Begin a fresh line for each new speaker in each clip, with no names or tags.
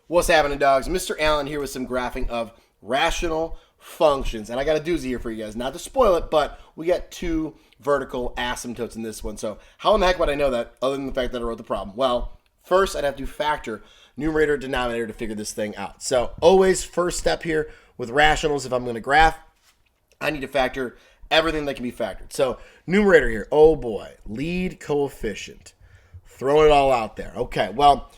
What's happening, dogs? Mr. Allen here with some graphing of rational functions. And I got a doozy here for you guys. Not to spoil it, but we got two vertical asymptotes in this one. So how in the heck would I know that other than the fact that I wrote the problem? Well, first I'd have to factor numerator, denominator to figure this thing out. So always first step here with rationals, if I'm going to graph, I need to factor everything that can be factored. So numerator here, oh boy, lead coefficient. Throwing it all out there. Okay, well,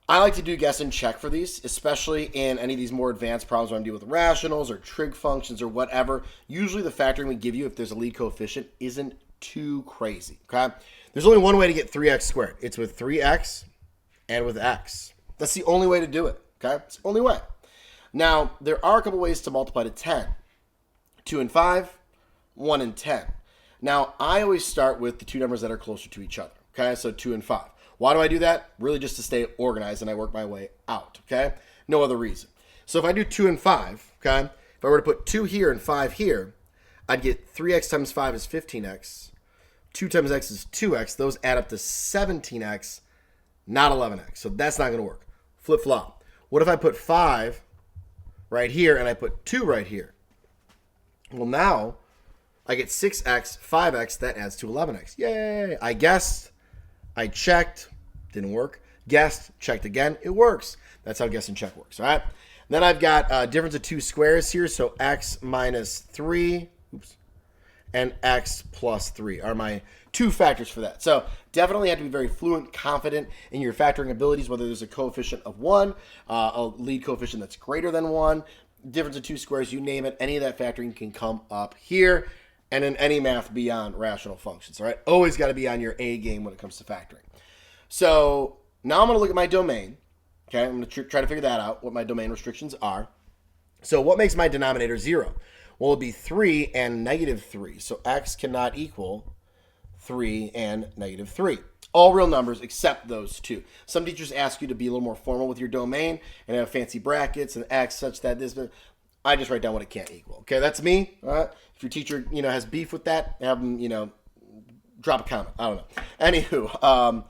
I like to do guess and check for these, especially in any of these more advanced problems when I'm dealing with rationals or trig functions or whatever. Usually the factoring we give you if there's a lead coefficient isn't too crazy, okay? There's only one way to get 3x squared. It's with 3x and with x. That's the only way to do it, okay? It's the only way. Now, there are a couple ways to multiply to 10. 2 and 5, 1 and 10. Now, I always start with the two numbers that are closer to each other, okay? So 2 and 5. Why do I do that? Really just to stay organized and I work my way out, okay? No other reason. So if I do 2 and 5, okay, if I were to put 2 here and 5 here, I'd get 3x times 5 is 15x. 2 times x is 2x. Those add up to 17x, not 11x. So that's not going to work. Flip-flop. What if I put 5 right here and I put 2 right here? Well, now I get 6x, 5x, that adds to 11x. Yay! I guessed. I checked, didn't work. Guessed, checked again, it works. That's how guess and check works, all right? Then I've got a difference of two squares here, so x minus 3, and x plus 3 are my two factors for that. So definitely have to be very fluent, confident in your factoring abilities, whether there's a coefficient of 1, a lead coefficient that's greater than 1, difference of two squares, you name it, any of that factoring can come up here. And in any math beyond rational functions, all right? Always got to be on your A game when it comes to factoring. So now I'm going to look at my domain, okay? I'm going to try to figure that out, what my domain restrictions are. So what makes my denominator 0? Well, it'll be 3 and negative 3. So x cannot equal 3 and negative 3. All real numbers except those two. Some teachers ask you to be a little more formal with your domain and have fancy brackets and x such that this, but I just write down what it can't equal. Okay, that's me. All right. If your teacher, has beef with that, have them, drop a comment. I don't know. Anywho,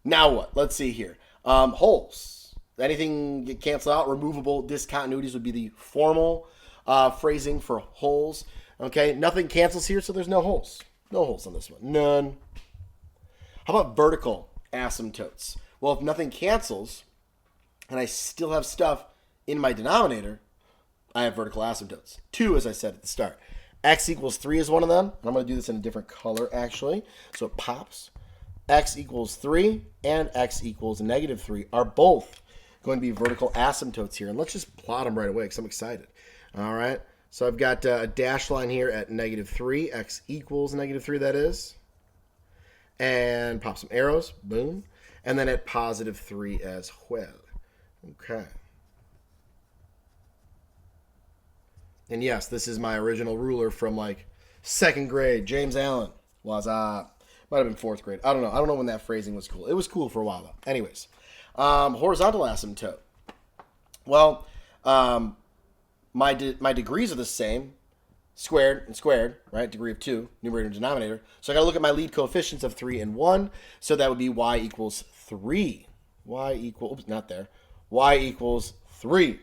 now what? Let's see here. Holes. Anything get canceled out, removable discontinuities would be the formal phrasing for holes. Okay, nothing cancels here, so there's no holes. No holes on this one. None. How about vertical asymptotes? Well, if nothing cancels and I still have stuff in my denominator, I have vertical asymptotes. 2, as I said at the start. X equals 3 is one of them. I'm going to do this in a different color, actually. So it pops. X equals 3 and X equals negative 3 are both going to be vertical asymptotes here. And let's just plot them right away because I'm excited. All right. So I've got a dash line here at negative 3. X equals negative 3, that is. And pop some arrows. Boom. And then at positive 3 as well. Okay. And yes, this is my original ruler from like 2nd grade. James Allen was might have been 4th grade. I don't know. I don't know when that phrasing was cool. It was cool for a while though. Anyways, horizontal asymptote. Well, my degrees are the same, squared and squared, right? Degree of 2, numerator and denominator. So I got to look at my lead coefficients of 3 and 1. So that would be y equals 3. Y equals, oops, not there. Y equals 3.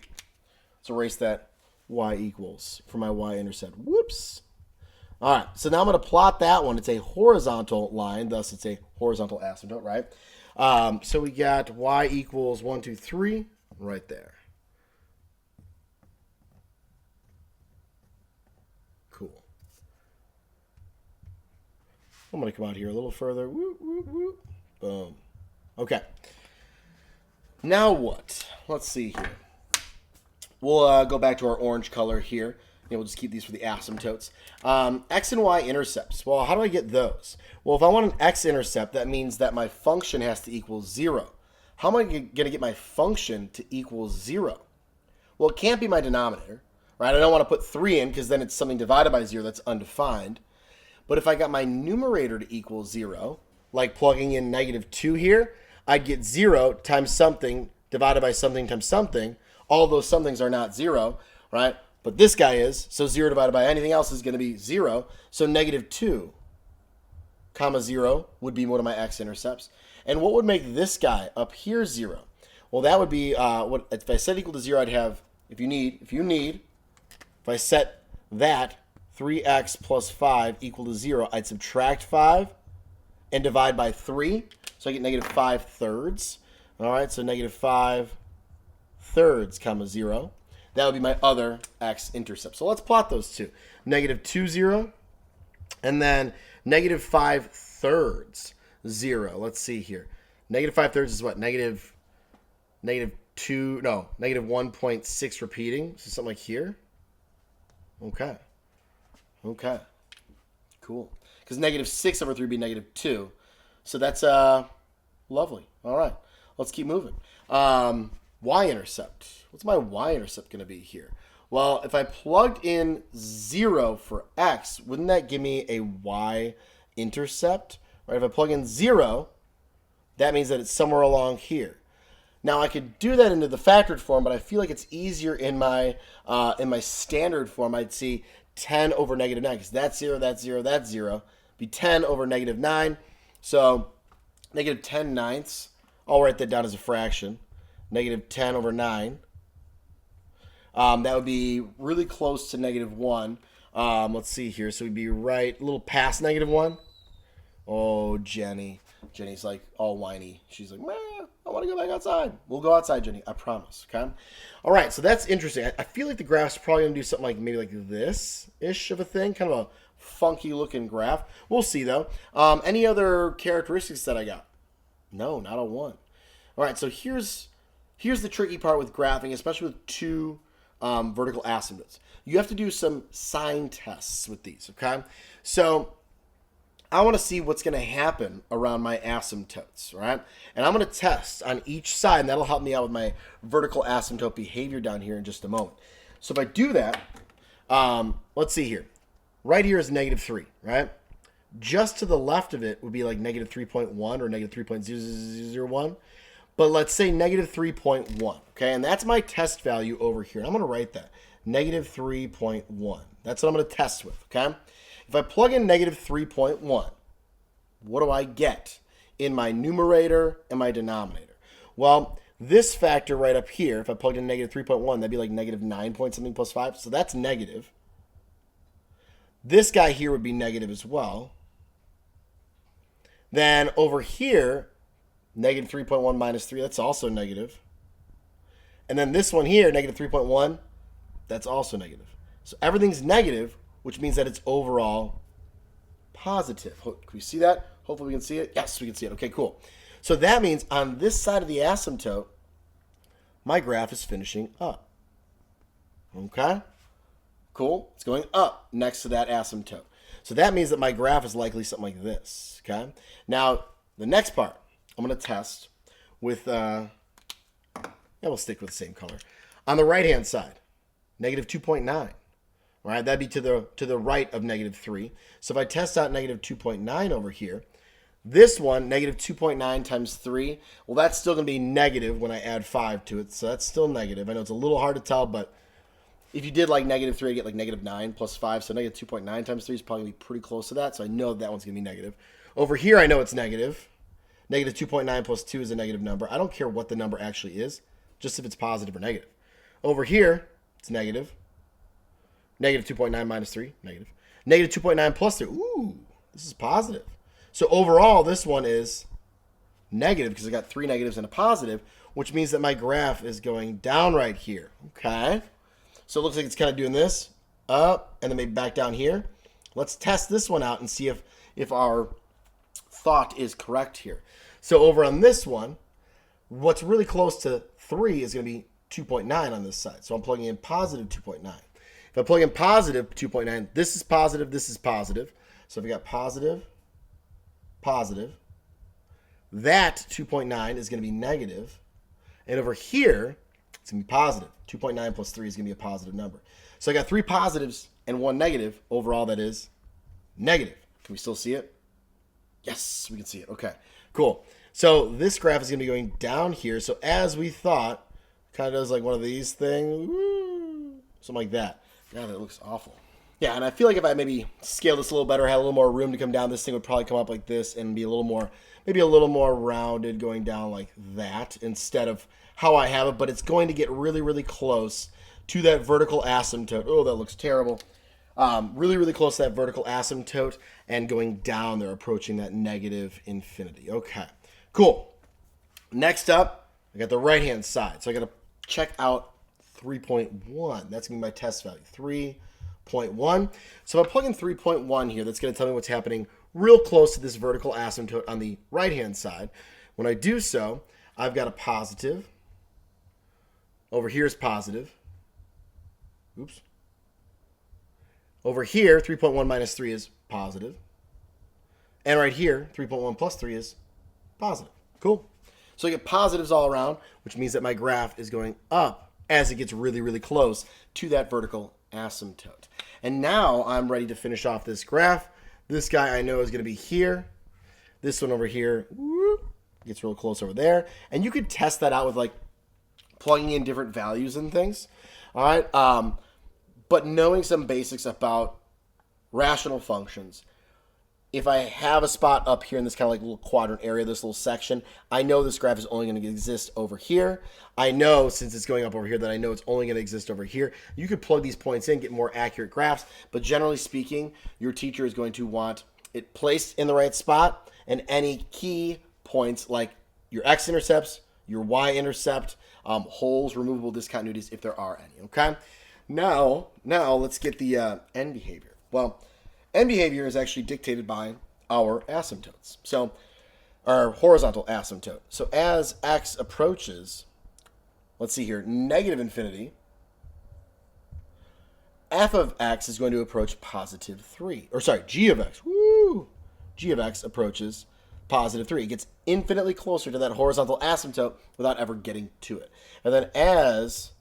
Let's erase that. Y equals for my y-intercept. Whoops. All right, so now I'm going to plot that one. It's a horizontal line, thus it's a horizontal asymptote, right? So we got y equals 1, 2, 3 right there. Cool. I'm going to come out here a little further. Whoop, whoop, whoop. Boom. Okay. Now what? Let's see here. We'll go back to our orange color here. We'll just keep these for the asymptotes. X and Y intercepts. Well, how do I get those? Well, if I want an x-intercept, that means that my function has to equal 0. How am I going to get my function to equal 0? Well, it can't be my denominator, right? I don't want to put 3 in because then it's something divided by 0 that's undefined. But if I got my numerator to equal 0, like plugging in negative 2 here, I'd get 0 times something divided by something times something. All those somethings are not 0, right? But this guy is, so 0 divided by anything else is going to be 0. So negative 2, comma 0 would be one of my x-intercepts. And what would make this guy up here 0? Well, that would be what if I set equal to 0, I'd have, if I set that 3x plus 5 equal to 0, I'd subtract 5 and divide by 3. So I get negative 5 thirds. All right, so negative 5 thirds comma 0. That would be my other x-intercept. So let's plot those two. Negative 2, 0, and then negative 5 thirds, 0. Let's see here. Negative 5 thirds is what? Negative 1.6 repeating. So something like here. Okay. Okay. Cool. Because negative 6 over 3 would be negative 2. So that's lovely. All right. Let's keep moving. Y-intercept. What's my y-intercept going to be here? Well, if I plugged in 0 for x, wouldn't that give me a y-intercept? Right? If I plug in 0, that means that it's somewhere along here. Now, I could do that into the factored form, but I feel like it's easier in my standard form. I'd see 10 over negative 9, because that's 0, that's 0, that's 0. Be 10 over negative 9. So negative 10 ninths. I'll write that down as a fraction. Negative 10 over 9. That would be really close to negative 1. Let's see here. So we'd be right a little past negative 1. Oh, Jenny. Jenny's like all whiny. She's like, man, I want to go back outside. We'll go outside, Jenny. I promise. Okay? All right. So that's interesting. I feel like the graph's probably going to do something like maybe like this-ish of a thing. Kind of a funky looking graph. We'll see, though. Any other characteristics that I got? No, not a 1. All right. So here's the tricky part with graphing, especially with two vertical asymptotes. You have to do some sign tests with these, okay? So I want to see what's going to happen around my asymptotes, right? And I'm going to test on each side, and that'll help me out with my vertical asymptote behavior down here in just a moment. So if I do that, let's see here. Right here is negative 3, right? Just to the left of it would be like negative 3.1 or negative 3.001. But let's say negative 3.1, okay? And that's my test value over here. And I'm going to write that, negative 3.1. That's what I'm going to test with, okay? If I plug in negative 3.1, what do I get in my numerator and my denominator? Well, this factor right up here, if I plugged in negative 3.1, that'd be like negative 9 point something plus 5. So that's negative. This guy here would be negative as well. Then over here, negative 3.1 minus 3, that's also negative. And then this one here, negative 3.1, that's also negative. So everything's negative, which means that it's overall positive. Can we see that? Hopefully we can see it. Yes, we can see it. Okay, cool. So that means on this side of the asymptote, my graph is finishing up. Okay? Cool. It's going up next to that asymptote. So that means that my graph is likely something like this. Okay? Now, the next part, I'm going to test with, we'll stick with the same color. On the right-hand side, negative 2.9. Right? That'd be to the right of negative 3. So if I test out negative 2.9 over here, this one, negative 2.9 times 3, well, that's still going to be negative when I add 5 to it. So that's still negative. I know it's a little hard to tell, but if you did like negative 3, I get like negative 9 plus 5. So negative 2.9 times 3 is probably going to be pretty close to that. So I know that one's going to be negative. Over here, I know it's negative. Negative 2.9 plus 2 is a negative number. I don't care what the number actually is, just if it's positive or negative. Over here, it's negative. Negative 2.9 minus 3, negative. Negative 2.9 plus 3, ooh, this is positive. So overall, this one is negative because I got 3 negatives and a positive, which means that my graph is going down right here, okay? So it looks like it's kind of doing this, up, and then maybe back down here. Let's test this one out and see if our thought is correct here. So over on this one, what's really close to 3 is going to be 2.9 on this side. So I'm plugging in positive 2.9. If I plug in positive 2.9, this is positive, this is positive. So if we got positive, positive, that 2.9 is going to be negative. And over here, it's going to be positive. 2.9 plus 3 is going to be a positive number. So I got 3 positives and 1 negative. Overall, that is negative. Can we still see it? Yes, we can see it. Okay, cool. So this graph is going to be going down here. So as we thought, kind of does like one of these things, something like that. Yeah, that looks awful. Yeah, and I feel like if I maybe scaled this a little better, had a little more room to come down, this thing would probably come up like this and be a little more, maybe a little more rounded going down like that instead of how I have it, but it's going to get really, really close to that vertical asymptote. Oh, that looks terrible. Really, really close to that vertical asymptote, and going down, they're approaching that negative infinity. Okay, cool. Next up, I got the right-hand side. So I got to check out 3.1. That's going to be my test value, 3.1. So if I plug in 3.1 here, that's going to tell me what's happening real close to this vertical asymptote on the right-hand side. When I do so, I've got a positive. Over here is positive. Oops. Over here, 3.1 minus 3 is positive. And right here, 3.1 plus 3 is positive. Cool. So I get positives all around, which means that my graph is going up as it gets really, really close to that vertical asymptote. And now I'm ready to finish off this graph. This guy I know is going to be here. This one over here gets real close over there. And you could test that out with like plugging in different values and things. All right. But knowing some basics about rational functions, if I have a spot up here in this kind of like little quadrant area, this little section, I know this graph is only going to exist over here. I know, since it's going up over here, that I know it's only going to exist over here. You could plug these points in, get more accurate graphs, but generally speaking, your teacher is going to want it placed in the right spot, and any key points like your x-intercepts, your y-intercept, holes, removable discontinuities, if there are any, okay? Now let's get the end behavior. Well, end behavior is actually dictated by our asymptotes. So, our horizontal asymptote. So as x approaches, let's see here, negative infinity, f of x is going to approach positive 3. Or sorry, g of x. Woo! G of x approaches positive 3. It gets infinitely closer to that horizontal asymptote without ever getting to it. And then as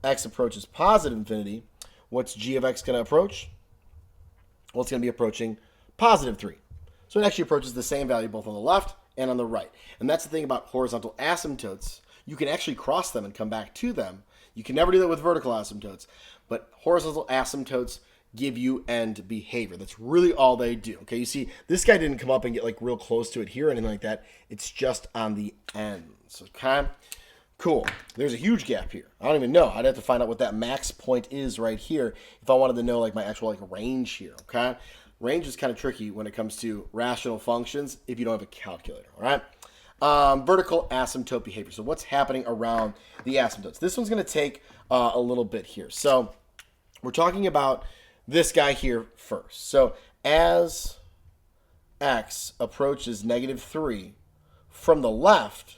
x approaches positive infinity, what's g of x going to approach? Well, it's going to be approaching positive 3. So it actually approaches the same value both on the left and on the right. And that's the thing about horizontal asymptotes. You can actually cross them and come back to them. You can never do that with vertical asymptotes. But horizontal asymptotes give you end behavior. That's really all they do. Okay, you see, this guy didn't come up and get like real close to it here or anything like that. It's just on the ends. Okay? Cool. There's a huge gap here. I don't even know. I'd have to find out what that max point is right here if I wanted to know like my actual like range here, okay? Range is kind of tricky when it comes to rational functions if you don't have a calculator, all right? Vertical asymptote behavior. So what's happening around the asymptotes? This one's going to take a little bit here. So we're talking about this guy here first. So as x approaches negative 3 from the left,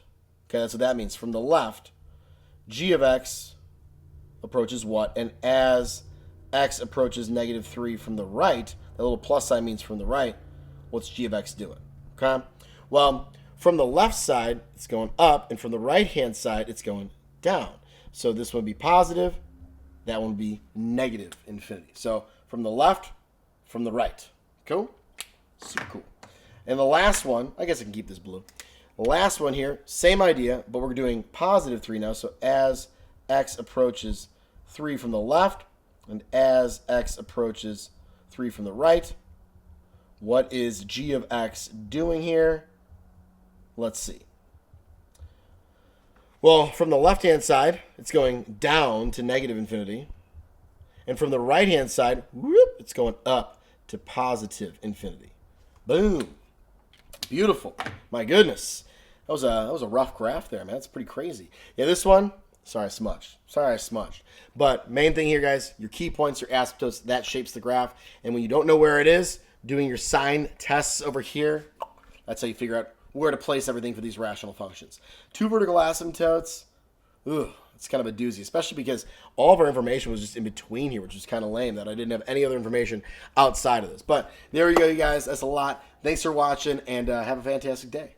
okay, that's what that means. From the left, g of x approaches what? And as x approaches negative 3 from the right, that little plus sign means from the right, what's g of x doing? Okay? Well, from the left side, it's going up, and from the right-hand side, it's going down. So this one would be positive, that one would be negative infinity. So from the left, from the right. Cool? Super cool. And the last one, I guess I can keep this blue. The last one here, same idea, but we're doing positive 3 now. So as x approaches 3 from the left, and as x approaches 3 from the right, what is g of x doing here? Let's see. Well, from the left-hand side, it's going down to negative infinity. And from the right-hand side, whoop, it's going up to positive infinity. Boom. Beautiful. My goodness. That was a rough graph there, man. That's pretty crazy. Yeah, this one, sorry I smudged. But main thing here, guys, your key points, your asymptotes, that shapes the graph. And when you don't know where it is, doing your sign tests over here, that's how you figure out where to place everything for these rational functions. 2 vertical asymptotes, it's kind of a doozy, especially because all of our information was just in between here, which is kind of lame that I didn't have any other information outside of this. But there you go, you guys. That's a lot. Thanks for watching, and have a fantastic day.